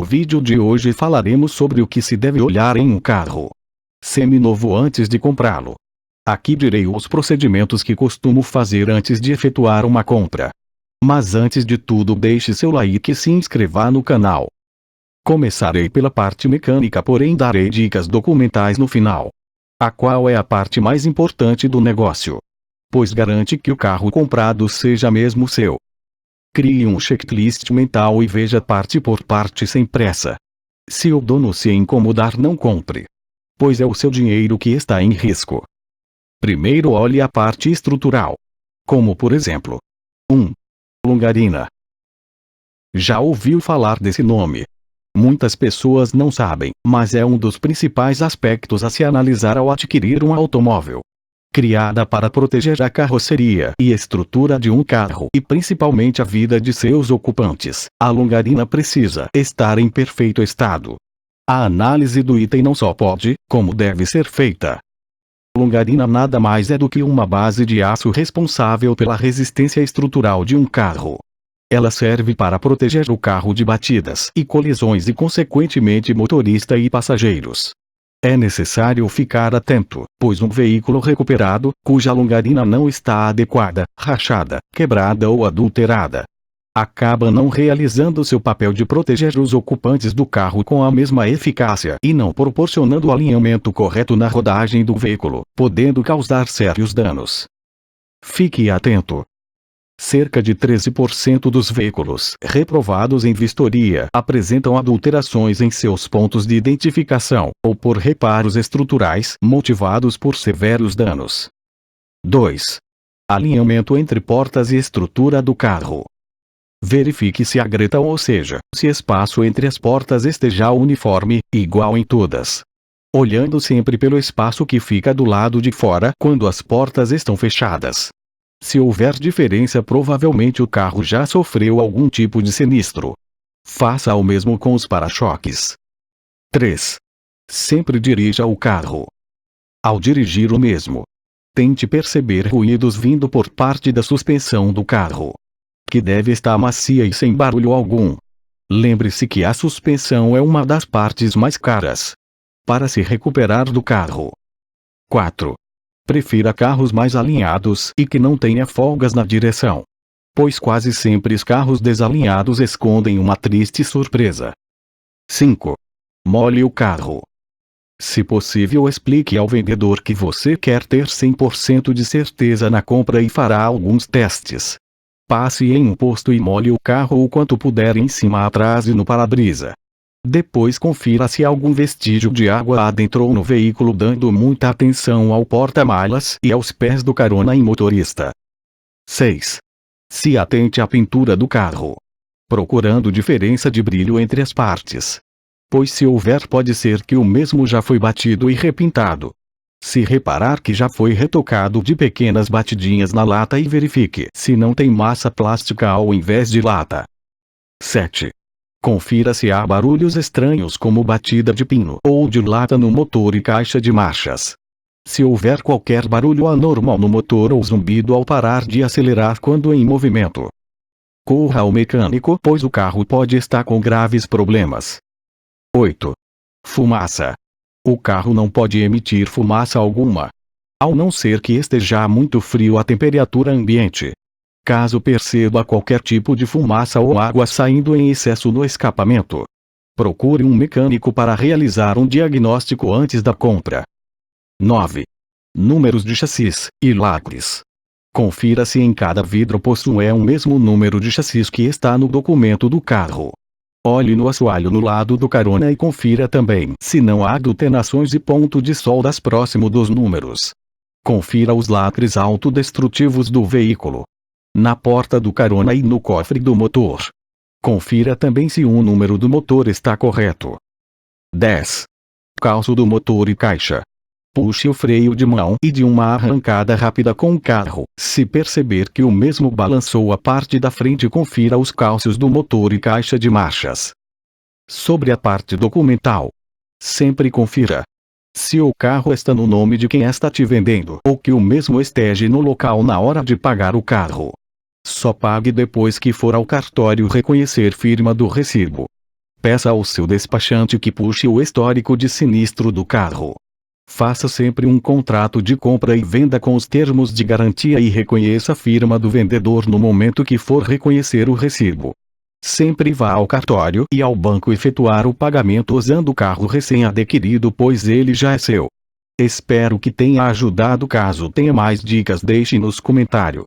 No vídeo de hoje falaremos sobre o que se deve olhar em um carro seminovo antes de comprá-lo. Aqui direi os procedimentos que costumo fazer antes de efetuar uma compra. Mas antes de tudo, deixe seu like e se inscreva no canal. Começarei pela parte mecânica, porém darei dicas documentais no final, a qual é a parte mais importante do negócio, pois garante que o carro comprado seja mesmo seu. Crie um checklist mental e veja parte por parte sem pressa. Se o dono se incomodar, não compre, pois é o seu dinheiro que está em risco. Primeiro olhe a parte estrutural, como por exemplo, 1. Longarina. Já ouviu falar desse nome? Muitas pessoas não sabem, mas é um dos principais aspectos a se analisar ao adquirir um automóvel. Criada para proteger a carroceria e estrutura de um carro e principalmente a vida de seus ocupantes, a longarina precisa estar em perfeito estado. A análise do item não só pode, como deve ser feita. Longarina nada mais é do que uma base de aço responsável pela resistência estrutural de um carro. Ela serve para proteger o carro de batidas e colisões e consequentemente motorista e passageiros. É necessário ficar atento, pois um veículo recuperado, cuja longarina não está adequada, rachada, quebrada ou adulterada, acaba não realizando seu papel de proteger os ocupantes do carro com a mesma eficácia e não proporcionando o alinhamento correto na rodagem do veículo, podendo causar sérios danos. Fique atento. Cerca de 13% dos veículos reprovados em vistoria apresentam adulterações em seus pontos de identificação, ou por reparos estruturais motivados por severos danos. 2. Alinhamento entre portas e estrutura do carro. Verifique se a greta, ou seja, se espaço entre as portas esteja uniforme, igual em todas, olhando sempre pelo espaço que fica do lado de fora quando as portas estão fechadas. Se houver diferença, provavelmente o carro já sofreu algum tipo de sinistro. Faça o mesmo com os para-choques. 3. Sempre dirija o carro. Ao dirigir o mesmo, tente perceber ruídos vindo por parte da suspensão do carro, que deve estar macia e sem barulho algum. Lembre-se que a suspensão é uma das partes mais caras para se recuperar do carro. 4. Prefira carros mais alinhados e que não tenha folgas na direção, pois quase sempre os carros desalinhados escondem uma triste surpresa. 5. Molhe o carro. Se possível, explique ao vendedor que você quer ter 100% de certeza na compra e fará alguns testes. Passe em um posto e molhe o carro o quanto puder em cima, atrás e no para-brisa. Depois confira se algum vestígio de água adentrou no veículo, dando muita atenção ao porta-malas e aos pés do carona e motorista. 6. Se atente à pintura do carro, procurando diferença de brilho entre as partes, pois se houver, pode ser que o mesmo já foi batido e repintado. Se reparar que já foi retocado, de pequenas batidinhas na lata e verifique se não tem massa plástica ao invés de lata. 7. Confira se há barulhos estranhos como batida de pino ou de lata no motor e caixa de marchas. Se houver qualquer barulho anormal no motor ou zumbido ao parar de acelerar quando em movimento, corra ao mecânico, pois o carro pode estar com graves problemas. 8. Fumaça. O carro não pode emitir fumaça alguma, ao não ser que esteja muito frio a temperatura ambiente. Caso perceba qualquer tipo de fumaça ou água saindo em excesso no escapamento, procure um mecânico para realizar um diagnóstico antes da compra. 9. Números de chassis e lacres. Confira se em cada vidro possui o mesmo número de chassis que está no documento do carro. Olhe no assoalho no lado do carona e confira também se não há adulterações e ponto de soldas próximo dos números. Confira os lacres autodestrutivos do veículo, na porta do carona e no cofre do motor. Confira também se o número do motor está correto. 10. Calço do motor e caixa. Puxe o freio de mão e de uma arrancada rápida com o carro. Se perceber que o mesmo balançou a parte da frente, confira os calços do motor e caixa de marchas. Sobre a parte documental, sempre confira se o carro está no nome de quem está te vendendo ou que o mesmo esteja no local na hora de pagar o carro. Só pague depois que for ao cartório reconhecer firma do recibo. Peça ao seu despachante que puxe o histórico de sinistro do carro. Faça sempre um contrato de compra e venda com os termos de garantia e reconheça a firma do vendedor no momento que for reconhecer o recibo. Sempre vá ao cartório e ao banco efetuar o pagamento usando o carro recém-adquirido, pois ele já é seu. Espero que tenha ajudado. Caso tenha mais dicas, deixe nos comentários.